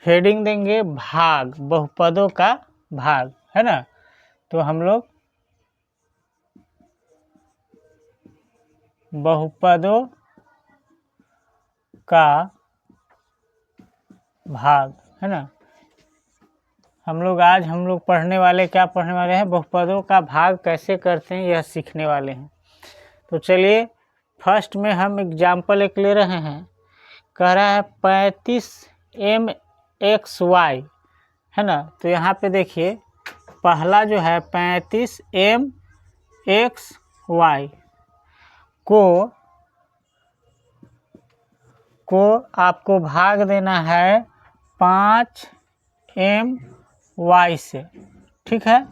Heading देंगे भाग, बहुपदों का भाग, है ना। तो हम लोग बहुपदों का भाग, है ना। हम लोग पढ़ने वाले क्या पढ़ने वाले हैं, बहुपदों का भाग कैसे करते हैं यह सीखने वाले हैं। तो चलिए फर्स्ट में हम एग्जाम्पल एक ले रहे हैं। कह रहा है 35mxy, है ना। तो यहाँ पे देखिए पहला जो है 35mxy को आपको भाग देना है 5my से, ठीक है।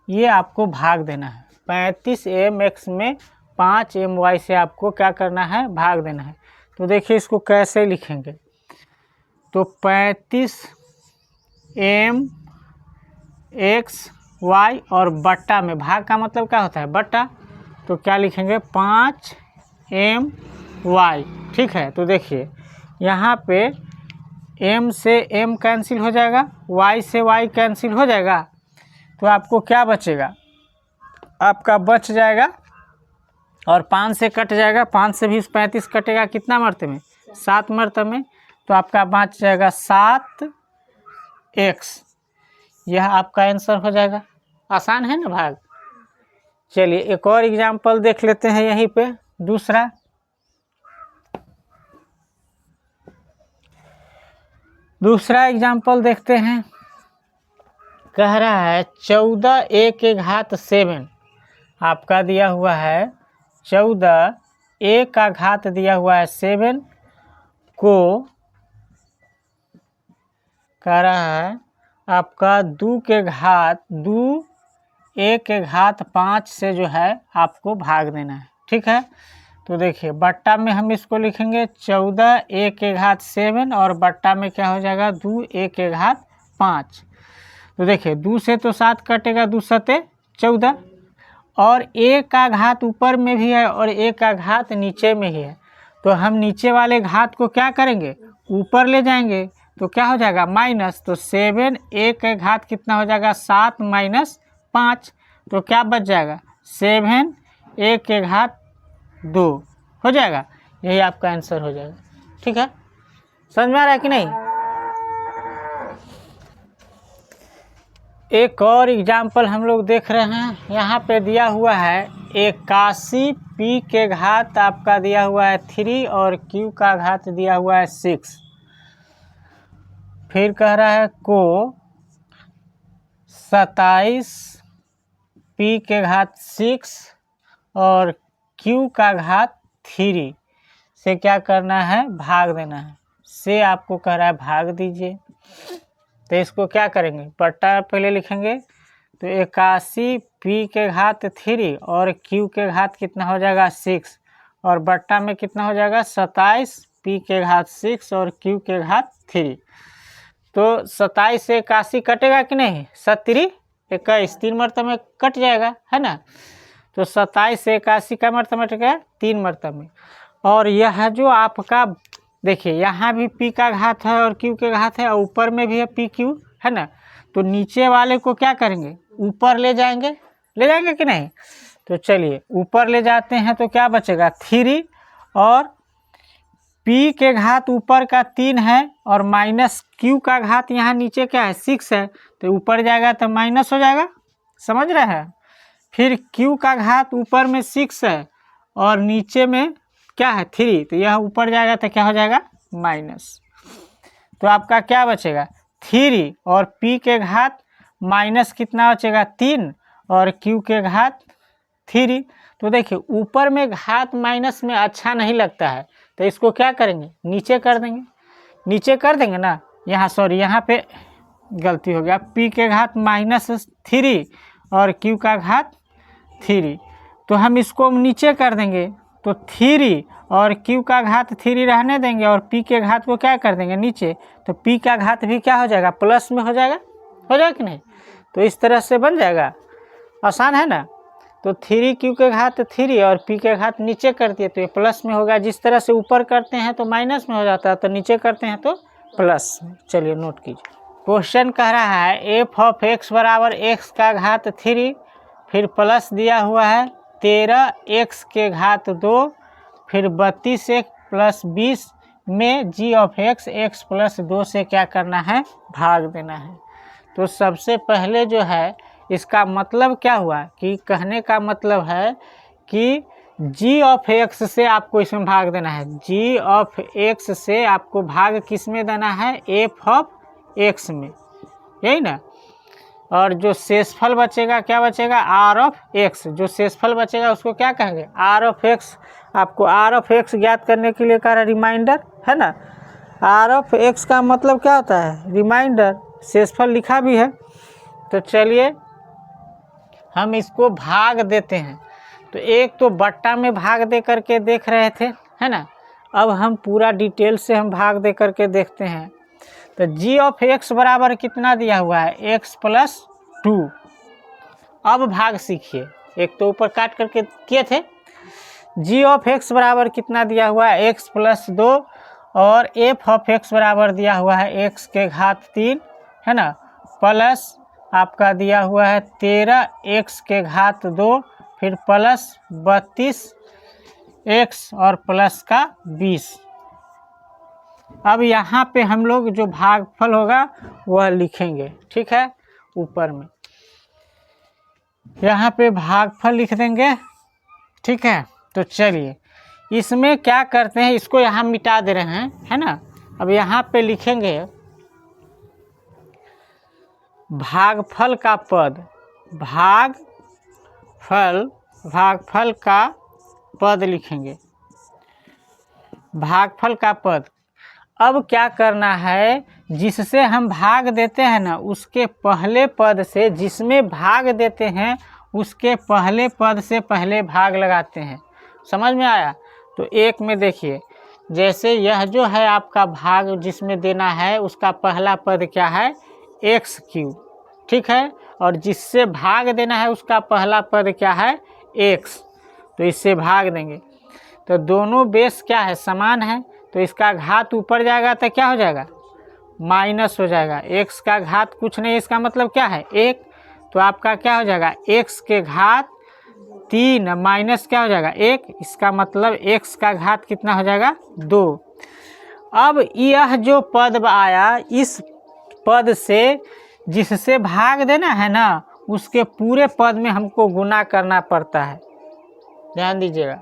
ये आपको भाग देना है 35mx में 5my से आपको क्या करना है, भाग देना है। तो देखिए इसको कैसे लिखेंगे। तो 35mxy और बट्टा में, भाग का मतलब क्या होता है, बट्टा। तो क्या लिखेंगे 5my, ठीक है। तो देखिए यहाँ पे m से m कैंसिल हो जाएगा, y से y कैंसिल हो जाएगा। तो आपको क्या बचेगा, आपका बच जाएगा और 5 से कट जाएगा, 5 से भी 35 कटेगा, कितना मरतबे में, 7 मरतबे में। तो आपका बच जाएगा 7x। यह आपका आंसर हो जाएगा। आसान है ना भाग। चलिए एक और एग्जाम्पल देख लेते हैं यहीं पे, दूसरा एग्जाम्पल देखते हैं। कह रहा है 14a के घात 7 आपका दिया हुआ है, 14a का घात दिया हुआ है 7 को कह रहा है आपका 2a के घात 5 से जो है आपको भाग देना है, ठीक है। तो देखिए बट्टा में हम इसको लिखेंगे 14a के घात 7 और बट्टा में क्या हो जाएगा 2a के घात 5। तो देखिए 2 से तो 7 कटेगा, 2 सते 14, और a का घात ऊपर में भी है और a का घात नीचे में ही है। तो हम नीचे वाले घात को क्या करेंगे, ऊपर ले जाएंगे। तो क्या हो जाएगा माइनस। तो 7a के घात कितना हो जाएगा 7 माइनस 5। तो क्या बच जाएगा 7a के घात 2 हो जाएगा। यही आपका आंसर हो जाएगा, ठीक है। समझ में आ रहा है कि नहीं। एक और एग्जाम्पल हम लोग देख रहे हैं। यहाँ पे दिया हुआ है 81 p के घात आपका दिया हुआ है 3 और q का घात दिया हुआ है 6। फिर कह रहा है को 27 p के घात 6 और q का घात 3 से क्या करना है, भाग देना है। से आपको कह रहा है भाग दीजिए। तो इसको क्या करेंगे, बट्टा पहले लिखेंगे। तो 81 p के घात 3 और q के घात कितना हो जाएगा 6 और बट्टा में कितना हो जाएगा 27 p के घात 6 और q के घात 3। तो 27 से 81 कटेगा कि नहीं, 7 21, 3 मरतबे में कट जाएगा, है ना। तो 27 से 81 का मरतबा कटेगा 3 मरतबे में। और यह जो आपका देखिए यहाँ भी p का घात है और q के घात है और ऊपर में भी है p q, है ना। तो नीचे वाले को क्या करेंगे, ऊपर ले जाएंगे कि नहीं। तो चलिए ऊपर ले जाते हैं तो क्या बचेगा 3 और p के घात ऊपर का 3 है और माइनस q का घात यहाँ नीचे क्या है 6 है। तो ऊपर जाएगा तो माइनस हो जाएगा, समझ रहे हैं। फिर q का घात ऊपर में 6 है और नीचे में क्या है 3, तो यह ऊपर जाएगा तो क्या हो जाएगा माइनस। तो आपका क्या बचेगा 3 और p के घात माइनस कितना बचेगा 3 और q के घात 3। तो देखिए ऊपर में घात माइनस में अच्छा नहीं लगता है, तो इसको क्या करेंगे नीचे कर देंगे। नीचे कर देंगे ना, यहाँ सॉरी यहाँ पे गलती हो गया, p के घात -3 और q का घात 3। तो हम इसको नीचे कर देंगे। तो 3 और q का घात 3 रहने देंगे और p के घात को क्या कर देंगे नीचे। तो p का घात भी क्या हो जाएगा प्लस में हो जाएगा कि नहीं। तो इस तरह से बन जाएगा, आसान है ना। तो 3q के घात 3 और p के घात नीचे कर दिए तो ये प्लस में होगा। जिस तरह से ऊपर करते हैं तो माइनस में हो जाता है, तो नीचे करते हैं तो प्लस। चलिए नोट कीजिए, क्वेश्चन कह रहा है एफ ऑफ एक्स बराबर एक्स का घात 3, फिर प्लस दिया हुआ है 13 एक्स के घात 2, फिर 32 एक्स प्लस 20 में जी ऑफ एक्स एक्स प्लस 2 से क्या करना है, भाग देना है। तो सबसे पहले जो है इसका मतलब क्या हुआ कि कहने का मतलब है कि जी ऑफ एक्स से आपको इसमें भाग देना है। जी ऑफ एक्स से आपको भाग किस में देना है, एफ ऑफ एक्स में, यही ना। और जो शेषफल बचेगा क्या बचेगा, आर ऑफ एक्स। जो शेषफल बचेगा उसको क्या कहेंगे, आर ऑफ एक्स। आपको आर ऑफ एक्स ज्ञात करने के लिए कह रहा है रिमाइंडर, है ना। आर ऑफ एक्स का मतलब क्या होता है, रिमाइंडर। शेषफल लिखा भी है। तो चलिए हम इसको भाग देते हैं। तो एक तो बट्टा में भाग दे करके देख रहे थे, है ना। अब हम पूरा डिटेल से हम भाग दे करके देखते हैं। तो जी ऑफ एक्स बराबर कितना दिया हुआ है, एक्स प्लस 2। अब भाग सीखिए, एक तो ऊपर काट करके किए थे। जी ऑफ एक्स बराबर कितना दिया हुआ है, एक्स प्लस 2, और एफ ऑफ एक्स बराबर दिया हुआ है एक्स के घात 3, है ना, प्लस आपका दिया हुआ है 13 एक्स के घात 2, फिर प्लस 32 एक्स और प्लस का 20। अब यहाँ पे हम लोग जो भागफल होगा वह लिखेंगे, ठीक है। ऊपर में यहाँ पे भागफल लिख देंगे, ठीक है। तो चलिए इसमें क्या करते हैं, इसको यहाँ मिटा दे रहे हैं, है ना। अब यहाँ पे लिखेंगे भागफल का पद, भागफल का पद लिखेंगे, भागफल का पद। अब क्या करना है, जिससे हम भाग देते हैं ना उसके पहले पद से, जिसमें भाग देते हैं उसके पहले पद से पहले भाग लगाते हैं। समझ में आया। तो एक में देखिए, जैसे यह जो है आपका भाग जिसमें देना है उसका पहला पद क्या है, एक्स क्यूब, ठीक है। और जिससे भाग देना है उसका पहला पद क्या है, एक्स। तो इससे भाग देंगे तो दोनों बेस क्या है, समान है। तो इसका घात ऊपर जाएगा तो क्या हो जाएगा, माइनस हो जाएगा। एक्स का घात कुछ नहीं, इसका मतलब क्या है, एक। तो आपका क्या हो जाएगा, एक्स के घात 3 माइनस क्या हो जाएगा, 1। इसका मतलब एक्स का घात कितना हो जाएगा, 2। अब यह जो पद आया, इस पद से जिससे भाग देना है ना उसके पूरे पद में हमको गुना करना पड़ता है। ध्यान दीजिएगा,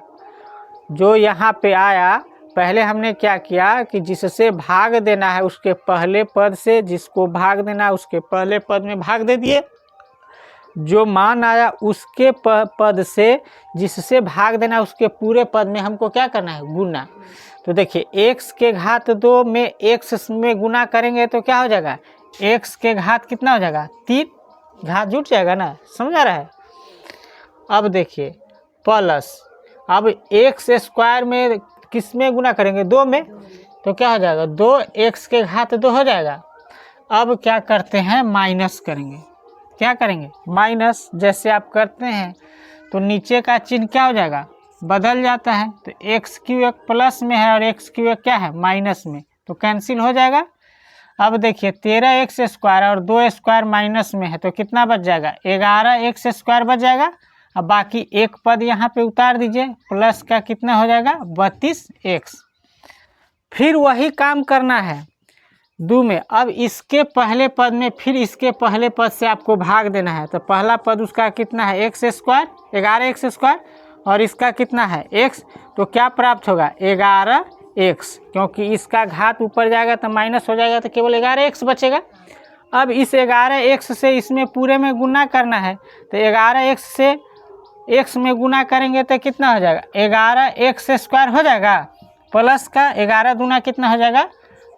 जो यहाँ पे आया पहले हमने क्या किया कि जिससे भाग देना है उसके पहले पद से, जिसको भाग देना है उसके पहले पद में भाग दे दिए। जो मान आया उसके पद से जिससे भाग देना है उसके पूरे पद में हमको क्या करना है, गुना। तो देखिए एक्स के घात 2 में एक्स में गुना करेंगे तो क्या हो जाएगा, एक्स के घात कितना हो जाएगा, 3, घात जुट जाएगा ना, समझ आ रहा है। अब देखिए प्लस, अब एक्स स्क्वायर में किस में गुना करेंगे, 2 में, तो क्या हो जाएगा, 2 एक्स के घात 2 हो जाएगा। अब क्या करते हैं, माइनस करेंगे। क्या करेंगे, माइनस। जैसे आप करते हैं तो नीचे का चिन्ह क्या हो जाएगा, बदल जाता है। तो एक्स क्यू एक प्लस में है और एक्स क्यू एक क्या है, माइनस में, तो कैंसिल हो जाएगा। अब देखिए 13 एक्स स्क्वायर और 2 स्क्वायर माइनस में है तो कितना बच जाएगा, 11 एक्स स्क्वायर बच जाएगा। अब बाकी एक पद यहाँ पे उतार दीजिए, प्लस का कितना हो जाएगा, 32 एक्स। फिर वही काम करना है 2 में। अब इसके पहले पद में फिर इसके पहले पद से आपको भाग देना है। तो पहला पद उसका कितना है, एक्स स्क्वायर, 11 एक्स स्क्वायर, और इसका कितना है, एक्स। तो क्या प्राप्त होगा, 11 एक्स, क्योंकि इसका घात ऊपर जाएगा तो माइनस हो जाएगा तो केवल 11 एक्स बचेगा। अब इस 11 एक्स से इसमें पूरे में गुना करना है। तो 11 एक्स से एक्स में गुना करेंगे तो कितना हो जाएगा, 11 एक्स स्क्वायर हो जाएगा, प्लस का 11 दूना कितना हो जाएगा,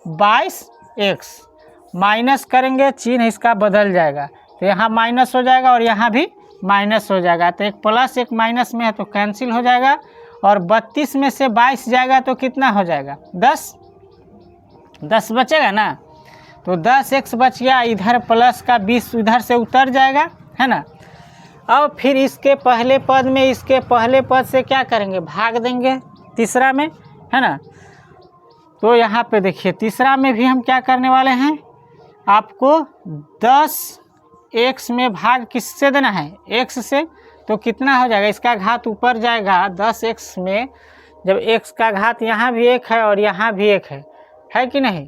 22 एक्स। माइनस करेंगे, चिन्ह इसका बदल जाएगा, तो यहाँ माइनस हो जाएगा और यहाँ भी माइनस हो जाएगा। तो एक प्लस एक माइनस में है तो कैंसिल हो जाएगा, और 32 में से 22 जाएगा तो कितना हो जाएगा, 10 बचेगा ना। तो 10 एक्स बच गया, इधर प्लस का 20 उधर से उतर जाएगा, है ना। अब फिर इसके पहले पद में इसके पहले पद से क्या करेंगे, भाग देंगे तीसरा में, है ना। तो यहाँ पे देखिए तीसरा में भी हम क्या करने वाले हैं, आपको 10x में भाग किससे देना है, x से। तो कितना हो जाएगा, इसका घात ऊपर जाएगा 10x में, जब x का घात यहाँ भी 1 है और यहाँ भी 1 है कि नहीं,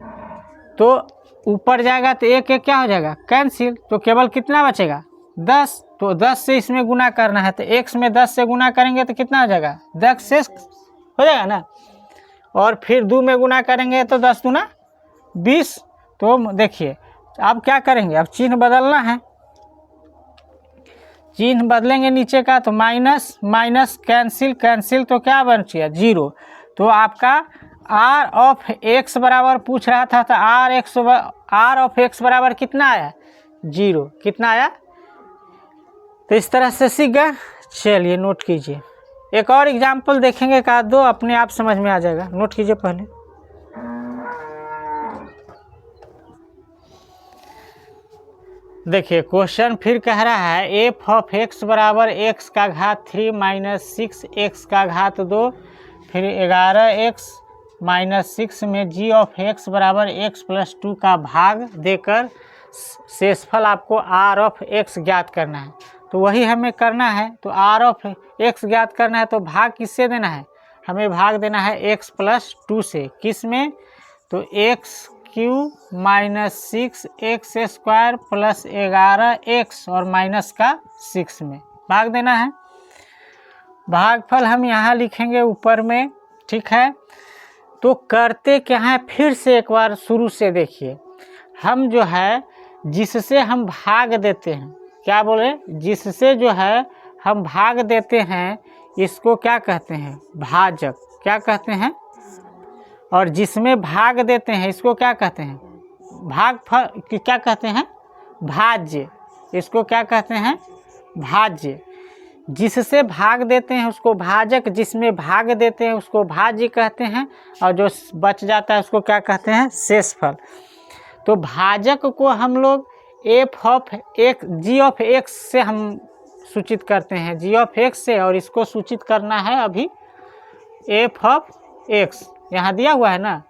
तो ऊपर जाएगा तो एक क्या हो जाएगा, कैंसिल। तो केवल कितना बचेगा, 10। तो 10 से इसमें गुना करना है, तो x में 10 से गुना करेंगे तो कितना हो जाएगा, 10 से हो जाएगा ना। और फिर 2 में गुना करेंगे तो 10 दूना 20। तो देखिए अब क्या करेंगे, अब चिन्ह बदलना है, चिन्ह बदलेंगे नीचे का, तो माइनस माइनस कैंसिल कैंसिल, तो क्या बन गया 0। तो आपका आर ऑफ एक्स बराबर पूछ रहा था, तो आर ऑफ एक्स बराबर कितना आया, 0। कितना आया, तो इस तरह से सीख गए। चलिए नोट कीजिए, एक और एग्जाम्पल देखेंगे का दो, अपने आप समझ में आ जाएगा। नोट कीजिए पहले, देखिए क्वेश्चन फिर कह रहा है एफ ऑफ एक्स बराबर एक्स का घात 3 माइनस 6 एक्स का घात 2 फिर 11x माइनस 6 में जी ऑफ एक्स बराबर x प्लस 2 का भाग देकर शेषफल आपको आर ऑफ एक्स ज्ञात करना है। तो वही हमें करना है, तो आर ऑफ एक्स ज्ञात करना है, तो भाग किससे देना है, हमें भाग देना है x प्लस 2 से। किस में, तो x Q minus 6 x square plus 11x और माइनस का 6 में भाग देना है। भागफल हम यहाँ लिखेंगे ऊपर में, ठीक है। तो करते क्या है, फिर से एक बार शुरू से देखिए, हम जो है जिससे हम भाग देते हैं, क्या बोले, जिससे जो है हम भाग देते हैं इसको क्या कहते हैं, भाजक, क्या कहते हैं। और जिसमें भाग देते हैं इसको क्या कहते हैं, भागफल, क्या कहते हैं, भाज्य, इसको क्या कहते हैं, भाज्य। जिससे भाग देते हैं उसको भाजक, जिसमें भाग देते हैं उसको भाज्य कहते हैं, और जो बच जाता है उसको क्या कहते हैं, शेषफल। तो भाजक को हम लोग f of x, g of x से हम सूचित करते हैं, जी ऑफ एक्स से, और इसको सूचित करना है अभी एफ ऑफ एक्स, यहाँ दिया हुआ है ना,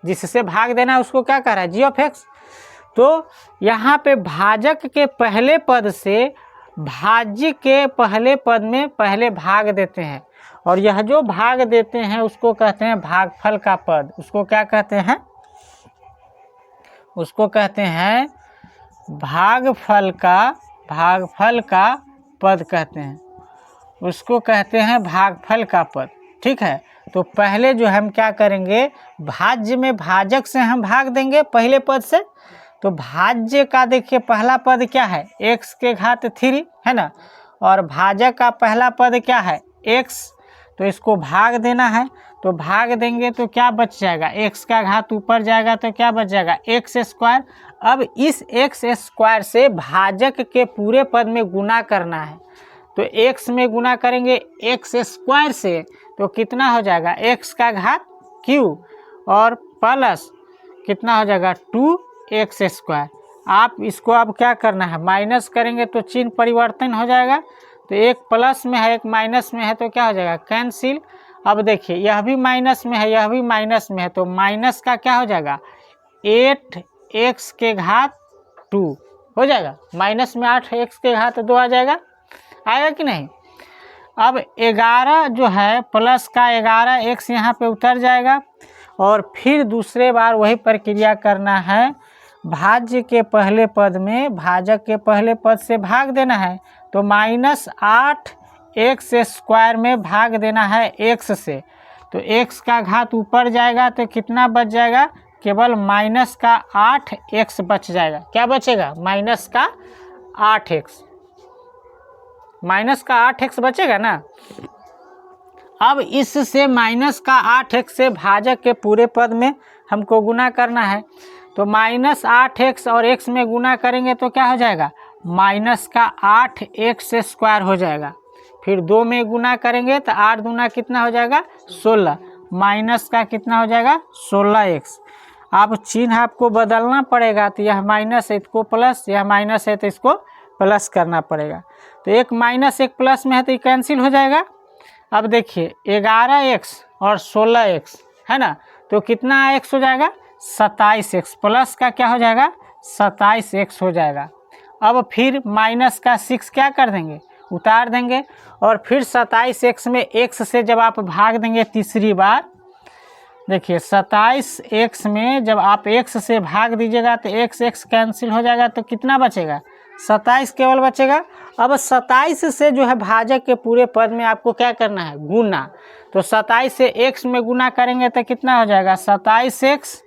जिससे भाग देना है उसको क्या कह रहा है, जी ऑफ एक्स। तो यहाँ पे भाजक के पहले पद से भाज्य के पहले पद में पहले भाग देते हैं, और यह जो भाग देते हैं उसको कहते हैं भागफल का पद। उसको क्या कहते हैं, उसको कहते हैं भागफल का पद कहते हैं, उसको कहते हैं भागफल का पद, ठीक है। तो पहले जो हम क्या करेंगे, भाज्य में भाजक से हम भाग देंगे पहले पद से। तो भाज्य का देखिए पहला पद क्या है, x के घात 3 है ना, और भाजक का पहला पद क्या है, x। तो इसको भाग देना है, तो भाग देंगे तो क्या बच जाएगा, x का घात ऊपर जाएगा तो क्या बच जाएगा, एक्स स्क्वायर। अब इस एक्स स्क्वायर से भाजक के पूरे पद में गुना करना है, तो x में गुना करेंगे एक्स स्क्वायर से, तो कितना हो जाएगा, x का घात q और प्लस कितना हो जाएगा 2x स्क्वायर। आप इसको अब क्या करना है, माइनस करेंगे तो चिन्ह परिवर्तन हो जाएगा, तो एक प्लस में है एक माइनस में है, तो क्या हो जाएगा, कैंसिल। अब देखिए यह भी माइनस में है यह भी माइनस में है, तो माइनस का क्या हो जाएगा, 8x के घात 2 हो जाएगा, माइनस में 8x के घात 2 आ जाएगा, आएगा कि नहीं। अब 11 जो है प्लस का 11x यहाँ पे उतर जाएगा, और फिर दूसरे बार वही प्रक्रिया करना है, भाज्य के पहले पद में भाजक के पहले पद से भाग देना है, तो माइनस 8x स्क्वायर में भाग देना है x से। तो x का घात ऊपर जाएगा तो कितना बच जाएगा, केवल माइनस का 8x बच जाएगा। क्या बचेगा, माइनस का 8x, माइनस का 8x बचेगा ना। अब इससे माइनस का 8x से भाजक के पूरे पद में हमको गुना करना है, तो माइनस 8x और x में गुना करेंगे तो क्या हो जाएगा, माइनस का 8x स्क्वायर हो जाएगा। फिर 2 में गुना करेंगे तो 8 दूना कितना हो जाएगा, 16, माइनस का कितना हो जाएगा, 16x। अब चिन्ह आपको बदलना पड़ेगा, तो यह माइनस है इसको प्लस, यह माइनस है तो इसको प्लस करना पड़ेगा। तो एक माइनस एक प्लस में है तो ये कैंसिल हो जाएगा। अब देखिए 11x और 16x है ना, तो कितना x हो जाएगा 27x प्लस का क्या हो जाएगा 27x हो जाएगा। अब फिर माइनस का 6 क्या कर देंगे उतार देंगे और फिर 27x में x से जब आप भाग देंगे तीसरी बार, देखिए 27x में जब आप x से भाग दीजिएगा तो x कैंसिल हो जाएगा तो कितना बचेगा 27 केवल बचेगा। अब 27 से जो है भाजक के पूरे पद में आपको क्या करना है गुना, तो 27 से x में गुना करेंगे तो कितना हो जाएगा 27x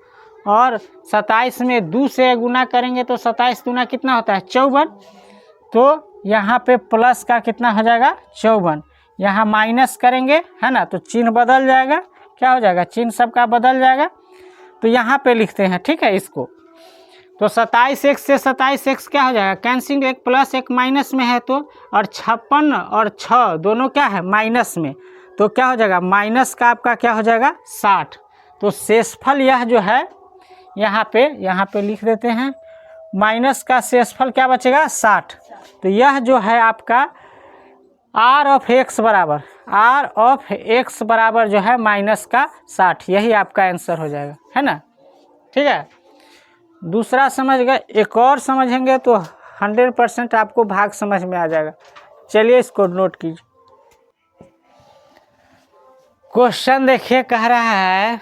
और 27 में 2 से गुना करेंगे तो 27 दूना कितना होता है 54, तो यहाँ पे प्लस का कितना हो जाएगा 54, यहाँ माइनस करेंगे है ना तो चिन्ह बदल जाएगा, क्या हो जाएगा चिन्ह सबका बदल जाएगा। तो यहाँ पे लिखते हैं ठीक है इसको, तो 27x से 27x क्या हो जाएगा कैंसिल, एक प्लस एक माइनस में है तो, और 56 और 6 दोनों क्या है माइनस में, तो क्या हो जाएगा माइनस का आपका क्या हो जाएगा 60। तो शेषफल यह जो है यहाँ पे लिख देते हैं, माइनस का शेषफल क्या बचेगा 60। तो यह जो है आपका आर ऑफ एक्स बराबर जो है माइनस का 60, यही आपका आंसर हो जाएगा है ना। ठीक है, दूसरा समझ गए, एक और समझेंगे तो 100% आपको भाग समझ में आ जाएगा। चलिए इसको नोट कीजिए। क्वेश्चन देखिए कह रहा है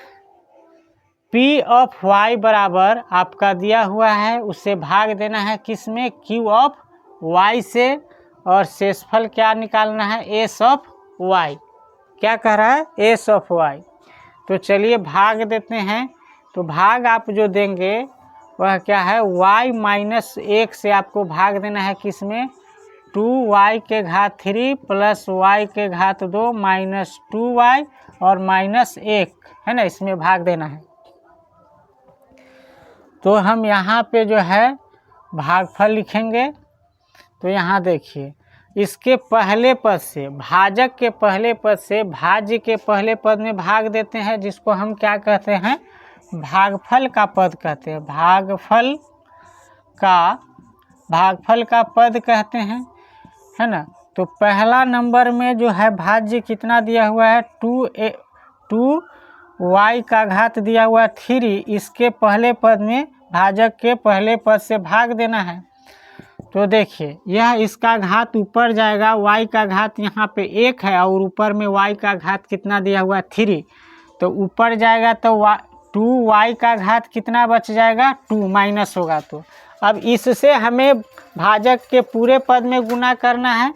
P ऑफ y बराबर आपका दिया हुआ है, उससे भाग देना है किसमें Q ऑफ y से, और शेषफल क्या निकालना है s ऑफ y, क्या कह रहा है s ऑफ y। तो चलिए भाग देते हैं, तो भाग आप जो देंगे वह क्या है y माइनस 1 से आपको भाग देना है किसमें 2y के घात 3 प्लस y के घात 2 माइनस 2y और माइनस 1 है ना, इसमें भाग देना है। तो हम यहाँ पे जो है भागफल लिखेंगे, तो यहाँ देखिए इसके पहले पद से भाजक के पहले पद से भाज्य के पहले पद में भाग देते हैं, जिसको हम क्या कहते हैं भागफल का पद कहते हैं, भागफल का पद कहते हैं है ना। तो पहला नंबर में जो है भाज्य कितना दिया हुआ है 2y का घात दिया हुआ 3, इसके पहले पद में भाजक के पहले पद से भाग देना है। तो देखिए यह इसका घात ऊपर जाएगा, y का घात यहाँ पे 1 है और ऊपर में y का घात कितना दिया हुआ 3, तो ऊपर जाएगा तो 2y का घात कितना बच जाएगा 2 माइनस होगा। तो अब इससे हमें भाजक के पूरे पद में गुना करना है,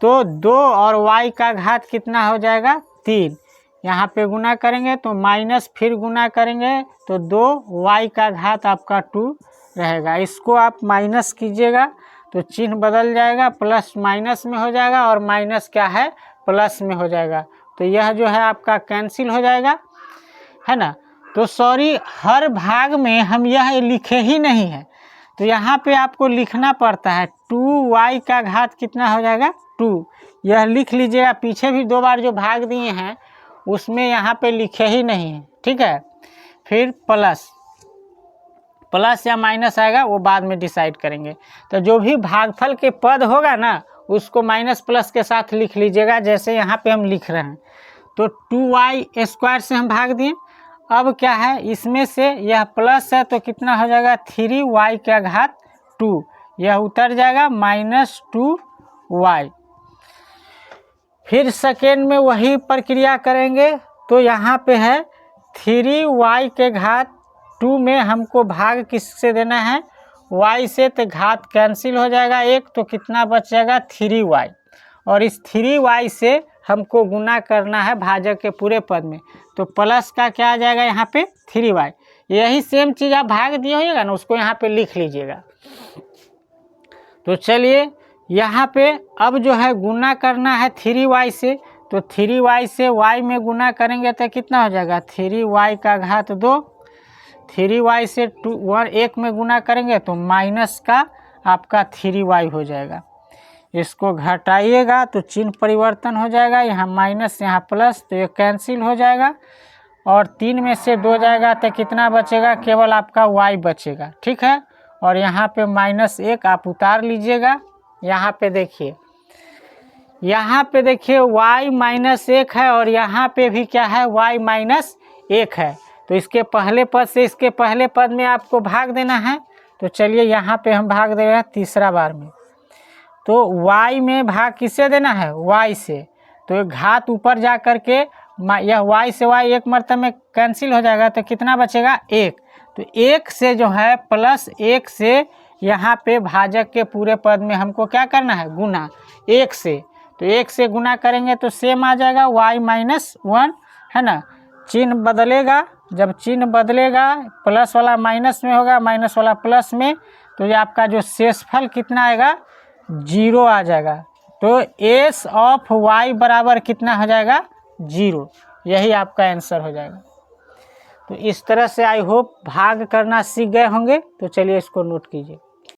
तो 2 और y का घात कितना हो जाएगा 3, यहाँ पे गुना करेंगे तो माइनस फिर गुना करेंगे तो 2y का घात आपका 2 रहेगा। इसको आप माइनस कीजिएगा तो चिन्ह बदल जाएगा, प्लस माइनस में हो जाएगा और माइनस क्या है प्लस में हो जाएगा। तो यह जो है आपका कैंसिल हो जाएगा है ना। तो सॉरी हर भाग में हम यह लिखे ही नहीं है, तो यहाँ पे आपको लिखना पड़ता है 2y का घात कितना हो जाएगा 2, यह लिख लीजिएगा। पीछे भी 2 बार जो भाग दिए हैं उसमें यहाँ पे लिखे ही नहीं है, ठीक है। फिर प्लस या माइनस आएगा वो बाद में डिसाइड करेंगे। तो जो भी भागफल के पद होगा ना उसको माइनस प्लस के साथ लिख लीजिएगा, जैसे यहाँ पे हम लिख रहे हैं। तो 2y स्क्वायर से हम भाग दिए, अब क्या है इसमें से यह प्लस है तो कितना हो जाएगा 3y का घात 2, यह उतर जाएगा माइनस 2y। फिर सेकेंड में वही प्रक्रिया करेंगे, तो यहाँ पे है 3y के घात 2 में हमको भाग किससे देना है y से, तो घात कैंसिल हो जाएगा 1, तो कितना बच जाएगा 3y, और इस 3y से हमको गुना करना है भाजक के पूरे पद में, तो प्लस का क्या आ जाएगा यहाँ पे 3y। यही सेम चीज़ आप भाग दिए होइएगा ना उसको यहाँ पे लिख लीजिएगा। तो चलिए यहाँ पे अब जो है गुना करना है 3y से, तो 3y से y में गुना करेंगे तो कितना हो जाएगा 3y का घात 2, 3y से 1 में गुना करेंगे तो माइनस का आपका 3y हो जाएगा। इसको घटाइएगा तो चिन्ह परिवर्तन हो जाएगा, यहाँ माइनस यहाँ प्लस, तो ये कैंसिल हो जाएगा और 3 में से 2 जाएगा तो कितना बचेगा केवल आपका y बचेगा, ठीक है। और यहाँ पे -1 आप उतार लीजिएगा। यहाँ पे देखिए y -1 है और यहाँ पे भी क्या है y -1 है, तो इसके पहले पद से इसके पहले पद में आपको भाग देना है। तो चलिए यहाँ पे हम भाग दे रहे हैं तीसरा बार में। तो y में भाग किससे देना है? y से। तो एक घात ऊपर जा कर के यह y से y एक मर्तबे में कैंसिल हो जाएगा, तो कितना बचेगा? 1। तो 1 से जो है प्लस 1 से यहाँ पे भाजक के पूरे पद में हमको क्या करना है? गुना 1 से। तो 1 से गुना करेंगे तो सेम आ जाएगा y-1, है ना। चिन्ह बदलेगा, जब चिन्ह बदलेगा प्लस वाला माइनस में होगा, माइनस वाला प्लस में, तो ये आपका जो शेषफल कितना आएगा? 0 आ जाएगा। तो s ऑफ y बराबर कितना हो जाएगा? 0। यही आपका आंसर हो जाएगा। तो इस तरह से आई होप भाग करना सीख गए होंगे। तो चलिए इसको नोट कीजिए।